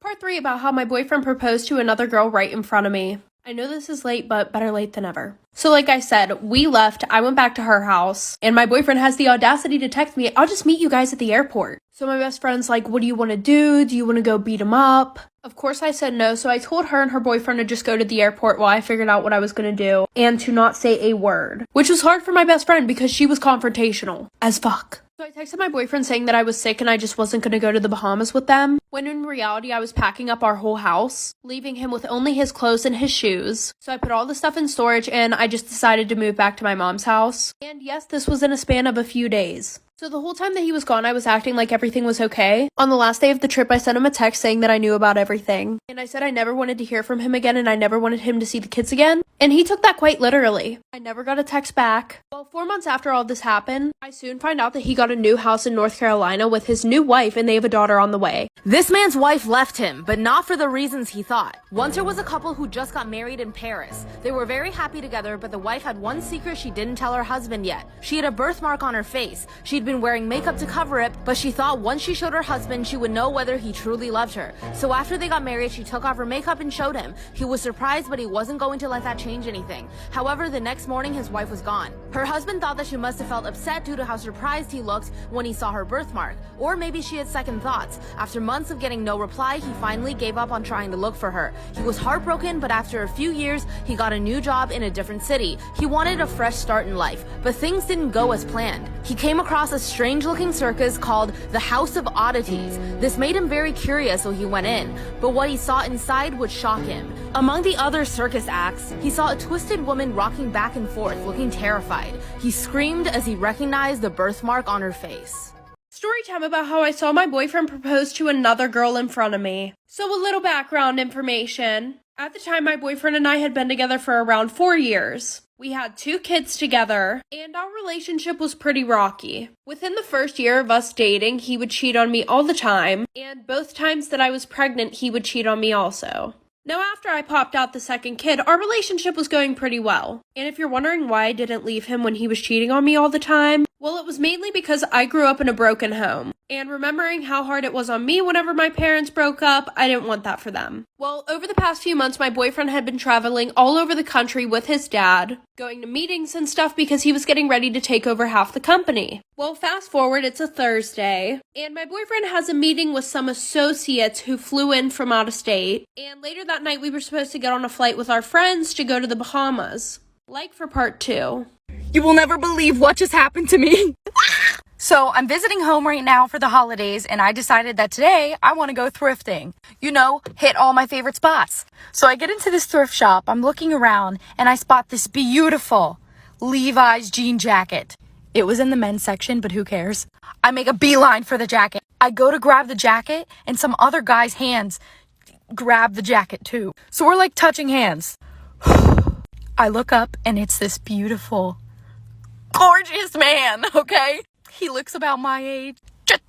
Part 3 about how my boyfriend proposed to another girl right in front of me. I know this is late, but better late than never. So like I said, we left, I went back to her house, and my boyfriend has the audacity to text me, "I'll just meet you guys at the airport." So my best friend's like, "What do you want to do? Do you want to go beat him up?" Of course I said no, so I told her and her boyfriend to just go to the airport while I figured out what I was going to do, and to not say a word. Which was hard for my best friend because she was confrontational as fuck. So I texted my boyfriend saying that I was sick and I just wasn't going to go to the Bahamas with them, when in reality I was packing up our whole house, leaving him with only his clothes and his shoes. So I put all the stuff in storage and I just decided to move back to my mom's house. And yes, this was in a span of a few days. So the whole time that he was gone, I was acting like everything was okay. On the last day of the trip, I sent him a text saying that I knew about everything. And I said I never wanted to hear from him again and I never wanted him to see the kids again. And he took that quite literally. I never got a text back. Well, 4 months after all this happened, I soon find out that he got a new house in North Carolina with his new wife and they have a daughter on the way. This man's wife left him, but not for the reasons he thought. Once there was a couple who just got married in Paris. They were very happy together, but the wife had one secret she didn't tell her husband yet. She had a birthmark on her face. She'd been wearing makeup to cover it, but she thought once she showed her husband, she would know whether he truly loved her. So after they got married, she took off her makeup and showed him. He was surprised, but he wasn't going to let that change anything. However, the next morning, his wife was gone. Her husband thought that she must have felt upset due to how surprised he looked when he saw her birthmark. Or maybe she had second thoughts. After months of getting no reply, he finally gave up on trying to look for her. He was heartbroken, but after a few years, he got a new job in a different city. He wanted a fresh start in life, but things didn't go as planned. He came across a strange-looking circus called the House of Oddities. This made him very curious, so he went in, but what he saw inside would shock him. Among the other circus acts, he saw a twisted woman rocking back and forth, looking terrified. He screamed as he recognized the birthmark on her face. Story time about how I saw my boyfriend propose to another girl in front of me. So a little background information. At the time, my boyfriend and I had been together for around 4 years. We had 2 kids together, and our relationship was pretty rocky. Within the first year of us dating, he would cheat on me all the time, and both times that I was pregnant, he would cheat on me also. Now, after I popped out the second kid, our relationship was going pretty well. And if you're wondering why I didn't leave him when he was cheating on me all the time, well, it was mainly because I grew up in a broken home. And remembering how hard it was on me whenever my parents broke up, I didn't want that for them. Well, over the past few months, my boyfriend had been traveling all over the country with his dad, going to meetings and stuff because he was getting ready to take over half the company. Well, fast forward, it's a Thursday, and my boyfriend has a meeting with some associates who flew in from out of state, and later that night we were supposed to get on a flight with our friends to go to the Bahamas. Like for part 2. You will never believe what just happened to me. So I'm visiting home right now for the holidays, and I decided that today I want to go thrifting. You know, hit all my favorite spots. So I get into this thrift shop, I'm looking around, and I spot this beautiful Levi's jean jacket. It was in the men's section, but who cares? I make a beeline for the jacket. I go to grab the jacket, and some other guy's hands grab the jacket too. So we're like touching hands. I look up, and it's this beautiful, gorgeous man, okay? He looks about my age.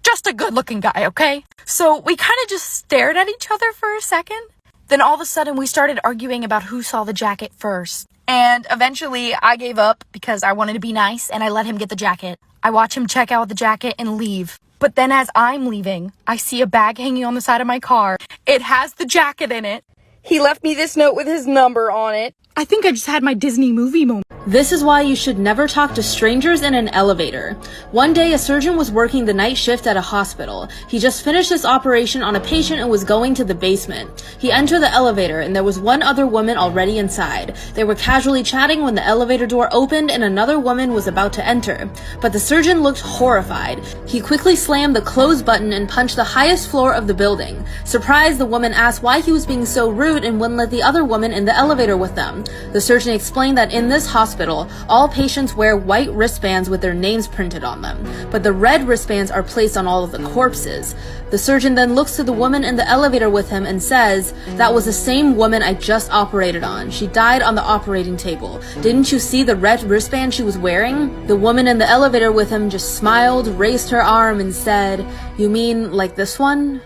Just a good-looking guy, okay? So we kind of just stared at each other for a second. Then all of a sudden, we started arguing about who saw the jacket first. And eventually, I gave up because I wanted to be nice, and I let him get the jacket. I watch him check out the jacket and leave. But then as I'm leaving, I see a bag hanging on the side of my car. It has the jacket in it. He left me this note with his number on it. I think I just had my Disney movie moment. This is why you should never talk to strangers in an elevator. One day, a surgeon was working the night shift at a hospital. He just finished his operation on a patient and was going to the basement. He entered the elevator and there was one other woman already inside. They were casually chatting when the elevator door opened and another woman was about to enter. But the surgeon looked horrified. He quickly slammed the close button and punched the highest floor of the building. Surprised, the woman asked why he was being so rude and wouldn't let the other woman in the elevator with them. The surgeon explained that in this hospital, all patients wear white wristbands with their names printed on them, but the red wristbands are placed on all of the corpses. The surgeon then looks to the woman in the elevator with him and says, "That was the same woman I just operated on. She died on the operating table. Didn't you see the red wristband she was wearing?" The woman in the elevator with him just smiled, raised her arm, and said, "You mean like this one?"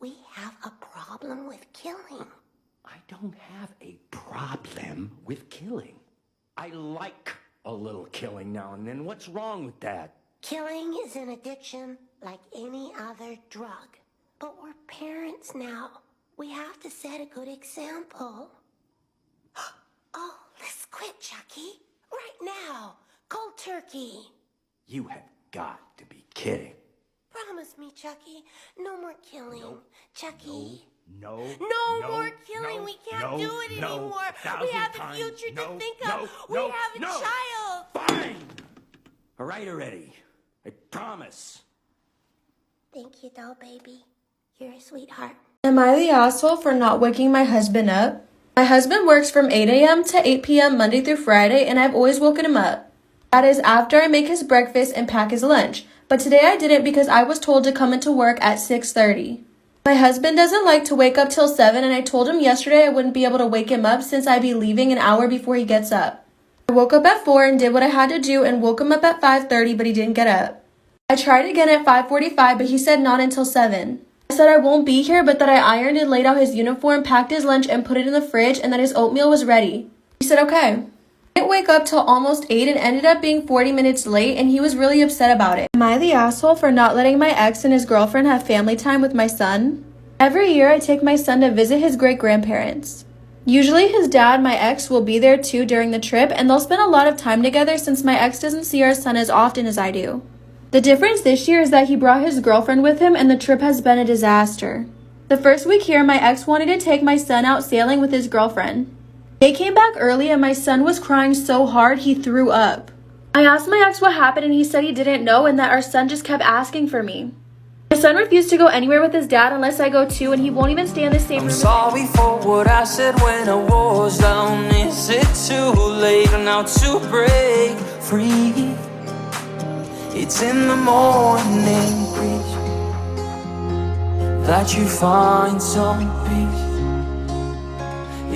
We have a problem with killing. I don't have a problem with killing. I like a little killing now and then. What's wrong with that? Killing is an addiction like any other drug. But we're parent parents now. We have to set a good example. Oh, let's quit, Chucky. Right now. Cold turkey. You have got to be kidding. Promise me, Chucky. No more killing. Nope. Chucky. No. No more killing. We can't do it anymore. We have a future to think of. We have a child. Fine. All right already. I promise. Thank you, doll baby. You're a sweetheart. Am I the asshole for not waking my husband up? My husband works from 8 a.m. to 8 p.m. Monday through Friday, and I've always woken him up. That is after I make his breakfast and pack his lunch. But today I didn't because I was told to come into work at 6:30. My husband doesn't like to wake up till 7, and I told him yesterday I wouldn't be able to wake him up since I'd be leaving an hour before he gets up. I woke up at 4 and did what I had to do and woke him up at 5:30, but he didn't get up. I tried again at 5:45, but he said not until 7. I said I won't be here, but that I ironed and laid out his uniform, packed his lunch, and put it in the fridge, and that his oatmeal was ready. He said okay. I didn't wake up till almost 8 and ended up being 40 minutes late, and he was really upset about it. Am I the asshole for not letting my ex and his girlfriend have family time with my son? Every year I take my son to visit his great-grandparents. Usually his dad, my ex, will be there too during the trip, and they'll spend a lot of time together since my ex doesn't see our son as often as I do. The difference this year is that he brought his girlfriend with him, and the trip has been a disaster. The first week here, my ex wanted to take my son out sailing with his girlfriend. They came back early, and my son was crying so hard he threw up. I asked my ex what happened, and he said he didn't know and that our son just kept asking for me. My son refused to go anywhere with his dad unless I go too, and he won't even stay in the same room. I'm sorry for what I said when I was down. Is it too late now to break free? It's in the morning breeze that you find some peace.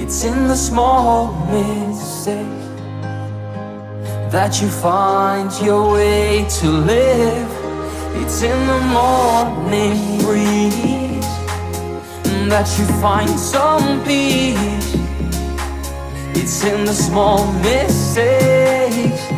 It's in the small mistakes that you find your way to live. It's in the morning breeze that you find some peace. It's in the small mistakes